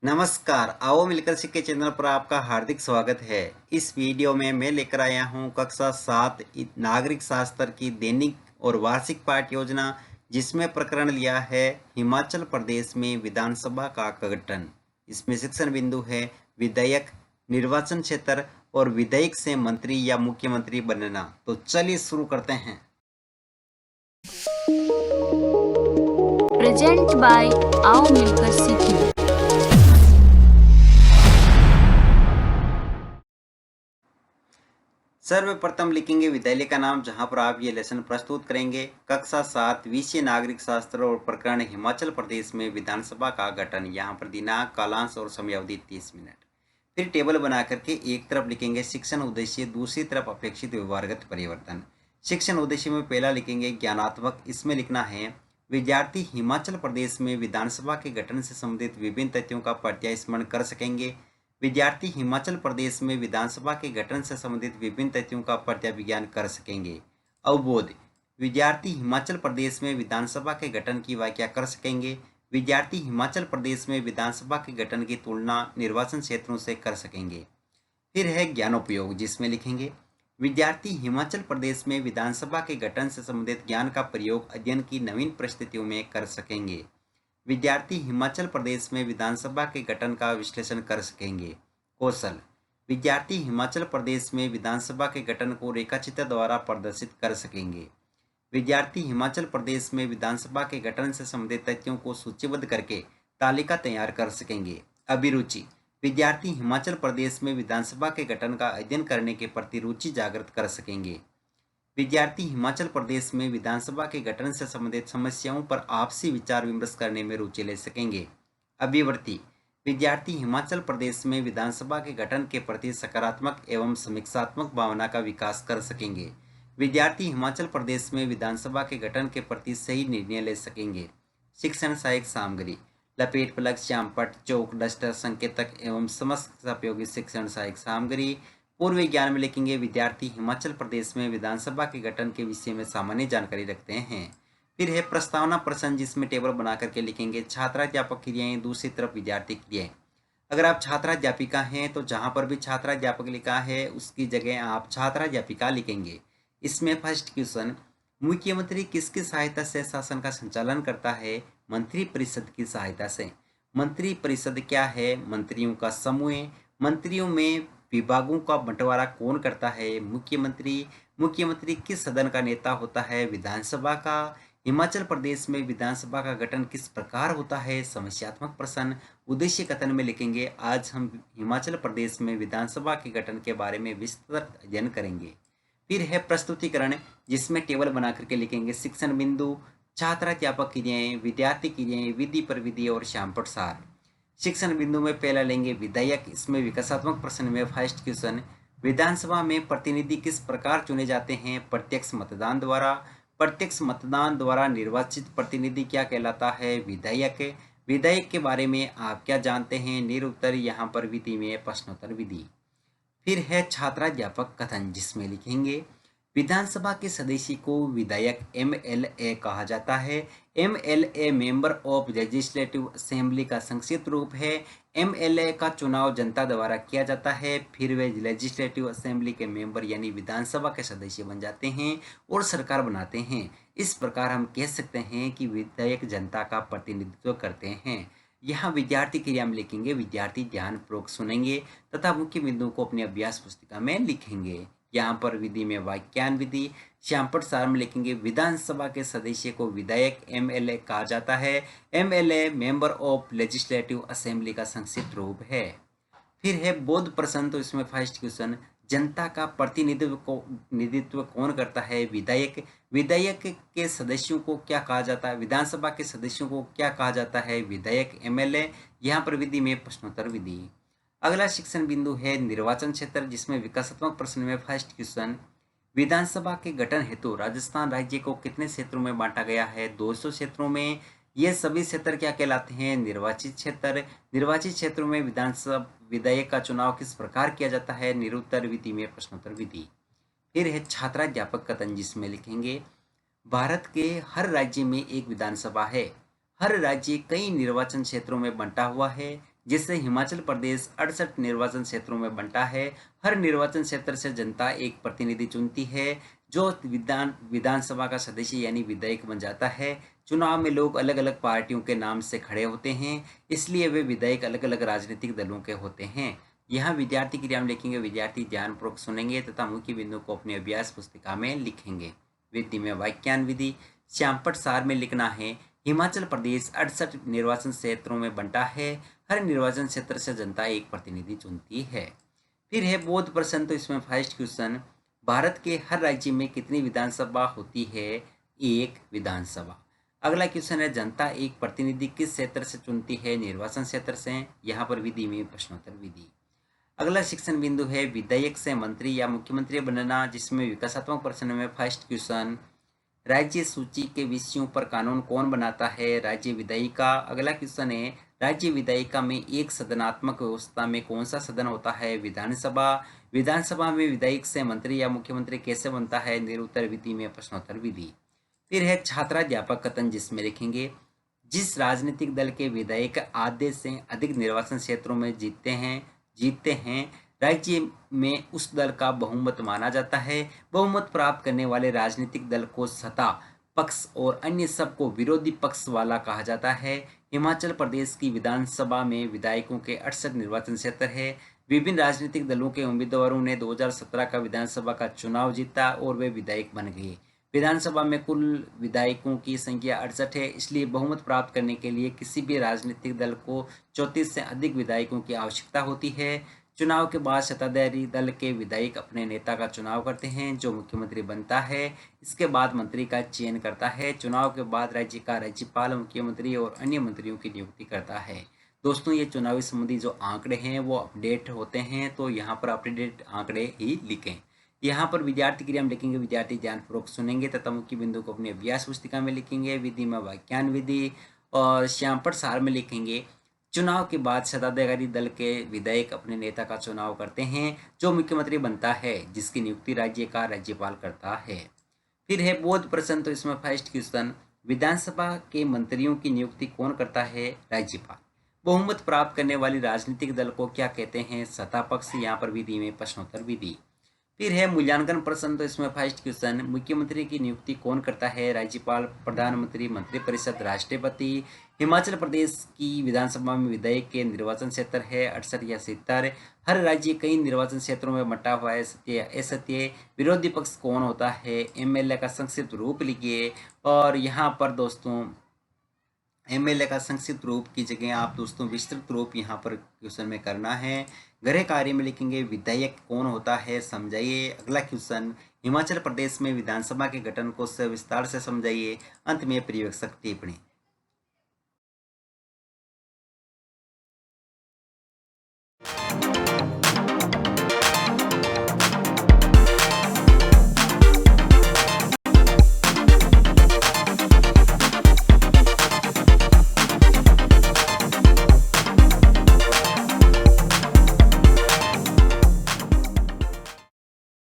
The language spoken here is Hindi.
नमस्कार, आओ मिलकर सीखे चैनल पर आपका हार्दिक स्वागत है। इस वीडियो में मैं लेकर आया हूँ कक्षा 7 नागरिक शास्त्र की दैनिक और वार्षिक पाठ योजना, जिसमें प्रकरण लिया है हिमाचल प्रदेश में विधानसभा का गठन। इसमें शिक्षण बिंदु है विधायक, निर्वाचन क्षेत्र और विधायक से मंत्री या मुख्यमंत्री बनना। तो चलिए शुरू करते हैं। प्रेजेंट बाय आओ मिलकर सीखें। सर्वप्रथम लिखेंगे विद्यालय का नाम, जहां पर आप ये लेसन प्रस्तुत करेंगे। कक्षा 7 विषय नागरिक शास्त्र और प्रकरण हिमाचल प्रदेश में विधानसभा का गठन। यहाँ पर दिनांक, कालांश और समयावधि 30 मिनट। फिर टेबल बना करके एक तरफ लिखेंगे शिक्षण उद्देश्य, दूसरी तरफ अपेक्षित व्यवहारगत परिवर्तन। शिक्षण उद्देश्य में पहला लिखेंगे ज्ञानात्मक। इसमें लिखना है विद्यार्थी हिमाचल प्रदेश में विधानसभा के गठन से संबंधित विभिन्न तथ्यों का प्रत्याय स्मरण कर सकेंगे। विद्यार्थी हिमाचल प्रदेश में विधानसभा के गठन से संबंधित विभिन्न तथ्यों का प्रत्याभिज्ञान कर सकेंगे। अवबोध, विद्यार्थी हिमाचल प्रदेश में विधानसभा के गठन की व्याख्या कर सकेंगे। विद्यार्थी हिमाचल प्रदेश में विधानसभा के गठन की तुलना निर्वाचन क्षेत्रों से कर सकेंगे। फिर है ज्ञानोपयोग, जिसमें लिखेंगे विद्यार्थी हिमाचल प्रदेश में विधानसभा के गठन से संबंधित ज्ञान का प्रयोग अध्ययन की नवीन परिस्थितियों में कर सकेंगे। विद्यार्थी हिमाचल प्रदेश में विधानसभा के गठन का विश्लेषण कर सकेंगे। कौशल, विद्यार्थी हिमाचल प्रदेश में विधानसभा के गठन को रेखाचित्र द्वारा प्रदर्शित कर सकेंगे। विद्यार्थी हिमाचल प्रदेश में विधानसभा के गठन से संबंधित तथ्यों को सूचीबद्ध करके तालिका तैयार कर सकेंगे। अभिरुचि, विद्यार्थी हिमाचल प्रदेश में विधानसभा के गठन का अध्ययन करने के प्रति रुचि जागृत कर सकेंगे। विद्यार्थी हिमाचल प्रदेश में विधानसभा के गठन से संबंधित समस्याओं पर आपसी विचार विमर्श करने में रुचि ले सकेंगे। अभिवर्ती, विद्यार्थी हिमाचल प्रदेश में विधानसभा के गठन के प्रति सकारात्मक एवं समीक्षात्मक भावना का विकास कर सकेंगे। विद्यार्थी हिमाचल प्रदेश में विधानसभा के गठन के प्रति सही निर्णय ले सकेंगे। शिक्षण सहायक सामग्री, लपेट, प्लग, श्यामपट्ट, चौक, डस्टर, संकेतक एवं समस्त उपयोगी शिक्षण सहायक सामग्री। पूर्व ज्ञान में लिखेंगे विद्यार्थी हिमाचल प्रदेश में विधानसभा के गठन के विषय में सामान्य जानकारी रखते हैं। फिर है प्रस्तावना प्रश्न, जिसमें टेबल बना करके लिखेंगे छात्राध्यापक क्रियाएं, दूसरी तरफ विद्यार्थी क्रियाएं। अगर आप छात्राध्यापिका हैं तो जहां पर भी छात्राध्यापक लिखा है उसकी जगह आप छात्राध्यापिका लिखेंगे। इसमें फर्स्ट क्वेश्चन, मुख्यमंत्री किसकी सहायता से शासन का संचालन करता है? मंत्री परिषद की सहायता से। मंत्री परिषद क्या है? मंत्रियों का समूह। मंत्रियों में विभागों का बंटवारा कौन करता है? मुख्यमंत्री। मुख्यमंत्री किस सदन का नेता होता है? विधानसभा का। हिमाचल प्रदेश में विधानसभा का गठन किस प्रकार होता है? समस्यात्मक प्रश्न। उद्देश्य कथन में लिखेंगे आज हम हिमाचल प्रदेश में विधानसभा के गठन के बारे में विस्तृत अध्ययन करेंगे। फिर है प्रस्तुतिकरण, जिसमें टेबल बना करके लिखेंगे शिक्षण बिंदु, छात्राध्यापक क्रियाएं, विद्यार्थी क्रियाएं, विधि पर विधि और श्यामपट्ट सार। शिक्षण बिंदु में पहला लेंगे विधायक। इसमें विकासात्मक प्रश्न में फर्स्ट क्वेश्चन, विधानसभा में प्रतिनिधि किस प्रकार चुने जाते हैं? प्रत्यक्ष मतदान द्वारा। प्रत्यक्ष मतदान द्वारा निर्वाचित प्रतिनिधि क्या कहलाता है? विधायक। विधायक के बारे में आप क्या जानते हैं? निरुत्तर। यहाँ पर विधि में प्रश्नोत्तर विधि। फिर है छात्राध्यापक कथन, जिसमें लिखेंगे विधानसभा के सदस्य को विधायक एमएलए कहा जाता है। MLA member of legislative assembly का संक्षिप्त रूप है। एमएलए का चुनाव जनता द्वारा किया जाता है, फिर वे लेजिस्लेटिव असेंबली के मेंबर यानी विधानसभा के सदस्य बन जाते हैं और सरकार बनाते हैं। इस प्रकार हम कह सकते हैं कि विधायक जनता का प्रतिनिधित्व करते हैं। यहाँ विद्यार्थी क्रिया में लिखेंगे विद्यार्थी ध्यानपूर्वक सुनेंगे तथा मुख्य बिंदुओं को अपनी अभ्यास पुस्तिका में लिखेंगे। यहाँ पर विधि में वाक्यान विधि। श्यामपट्ट सार में लिखेंगे विधानसभा के सदस्य को विधायक एमएलए कहा जाता है। MLA member of legislative assembly का संक्षिप्त रूप है। फिर है बोध प्रश्न, तो इसमें फर्स्ट क्वेश्चन, जनता का प्रतिनिधित्व कौन करता है? विधायक। विधायक के सदस्यों को क्या कहा जाता है? विधानसभा के सदस्यों को क्या कहा जाता है? विधायक। एमएलए। यहाँ पर विधि में प्रश्नोत्तर विधि। अगला शिक्षण बिंदु है निर्वाचन क्षेत्र, जिसमें विकासात्मक प्रश्न में फर्स्ट क्वेश्चन, विधानसभा के गठन हेतु राजस्थान राज्य को कितने क्षेत्रों में बांटा गया है? 200 क्षेत्रों में। ये सभी क्षेत्र क्या कहलाते हैं? निर्वाचित क्षेत्र। निर्वाचित क्षेत्रों में विधानसभा विधायक का चुनाव किस प्रकार किया जाता है? निरुत्तर विधि में प्रश्नोत्तर विधि। फिर है छात्राध्यापक कथन, जिसमें लिखेंगे भारत के हर राज्य में एक विधानसभा है। हर राज्य कई निर्वाचन क्षेत्रों में बंटा हुआ है। जिससे हिमाचल प्रदेश 68 निर्वाचन क्षेत्रों में बंटा है। हर निर्वाचन क्षेत्र से जनता एक प्रतिनिधि चुनती है जो विधानसभा का सदस्य यानी विधायक बन जाता है। चुनाव में लोग अलग अलग पार्टियों के नाम से खड़े होते हैं, इसलिए वे विधायक अलग अलग राजनीतिक दलों के होते हैं। यहाँ विद्यार्थी क्रिया में लिखेंगे, विद्यार्थी ध्यानपूर्वक सुनेंगे तथा मुख्य बिंदु को अपनी अभ्यास पुस्तिका में लिखेंगे। विधि में वाक्यान विधि श्यामपट सार में लिखना है, हिमाचल प्रदेश 68 निर्वाचन क्षेत्रों में बंटा है। हर निर्वाचन क्षेत्र से जनता एक प्रतिनिधि चुनती है। फिर है बोध प्रश्न, तो इसमें फर्स्ट क्वेश्चन, भारत के हर राज्य में कितनी विधानसभा होती है? एक विधानसभा। अगला क्वेश्चन है, जनता एक प्रतिनिधि किस क्षेत्र से चुनती है? निर्वाचन क्षेत्र से। यहाँ पर विधि में प्रश्नोत्तर विधि। अगला शिक्षण बिंदु है विधायक से मंत्री या मुख्यमंत्री बनना, जिसमें विकासात्मक प्रश्न में फर्स्ट क्वेश्चन, राज्य सूची के विषयों पर कानून कौन बनाता है? राज्य विधायिका। अगला क्वेश्चन है, राज्य विधायिका में एक सदनात्मक व्यवस्था में कौन सा सदन होता है? विधानसभा। विधानसभा में विधायक से मंत्री या मुख्यमंत्री कैसे बनता है? निरुत्तर विधि में प्रश्नोत्तर विधि। फिर है छात्राध्यापक कथन, जिसमें लिखेंगे, जिस राजनीतिक दल के विधायक आधे से अधिक निर्वाचन क्षेत्रों में जीतते हैं राज्य में उस दल का बहुमत माना जाता है। बहुमत प्राप्त करने वाले राजनीतिक दल को सत्ता पक्ष और अन्य सबको विरोधी पक्ष वाला कहा जाता है। हिमाचल प्रदेश की विधानसभा में विधायकों के 68 निर्वाचन क्षेत्र है। विभिन्न राजनीतिक दलों के उम्मीदवारों ने 2017 का विधानसभा का चुनाव जीता और वे विधायक बन गए। विधानसभा में कुल विधायकों की संख्या 68 है, इसलिए बहुमत प्राप्त करने के लिए किसी भी राजनीतिक दल को 34 से अधिक विधायकों की आवश्यकता होती है। चुनाव के बाद सत्ताधारी दल के विधायक अपने नेता का चुनाव करते हैं, जो मुख्यमंत्री बनता है। इसके बाद मंत्री का चयन करता है। चुनाव के बाद राज्य का राज्यपाल, मुख्यमंत्री और अन्य मंत्रियों की नियुक्ति करता है। दोस्तों, ये चुनावी संबंधी जो आंकड़े हैं वो अपडेट होते हैं, तो यहाँ पर अपडेट आंकड़े ही लिखें। यहाँ पर विद्यार्थी क्रिया में लिखेंगे, विद्यार्थी ध्यानपूर्वक सुनेंगे तथा मुख्य बिंदु को अपनी अभ्यास पुस्तिका में लिखेंगे। विधि में वाक्यान विधि और श्यामपट सार में लिखेंगे, चुनाव के बाद सत्ताधारी दल के विधायक अपने नेता का चुनाव करते हैं, जो मुख्यमंत्री बनता है, जिसकी नियुक्ति राज्य का राज्यपाल करता है। फिर है बोध प्रश्न, तो इसमें फर्स्ट क्वेश्चन, विधानसभा के मंत्रियों की नियुक्ति कौन करता है? राज्यपाल। बहुमत प्राप्त करने वाली राजनीतिक दल को क्या कहते हैं? सत्ता पक्ष। यहाँ पर विधि में प्रश्नोत्तर विधि। फिर है मूल्यांकन प्रश्न, तो इसमें फर्स्ट क्वेश्चन, मुख्यमंत्री की नियुक्ति कौन करता है? राज्यपाल, प्रधानमंत्री, मंत्रिपरिषद, राष्ट्रपति। हिमाचल प्रदेश की विधानसभा में विधायक के निर्वाचन क्षेत्र है 68 या 70। हर राज्य कई निर्वाचन क्षेत्रों में बंटा हुआ है, सत्य या असत्य। विरोधी पक्ष कौन होता है? एमएलए का संक्षिप्त रूप लिखिए। और यहाँ पर दोस्तों एमएलए का संक्षिप्त रूप की जगह आप दोस्तों विस्तृत रूप यहाँ पर क्वेश्चन में करना है। गृह कार्य में लिखेंगे, विधायक कौन होता है समझाइए। अगला क्वेश्चन, हिमाचल प्रदेश में विधानसभा के गठन को सविस्तार से समझाइए। अंत में पर्यवेक्षक टिप्पणी।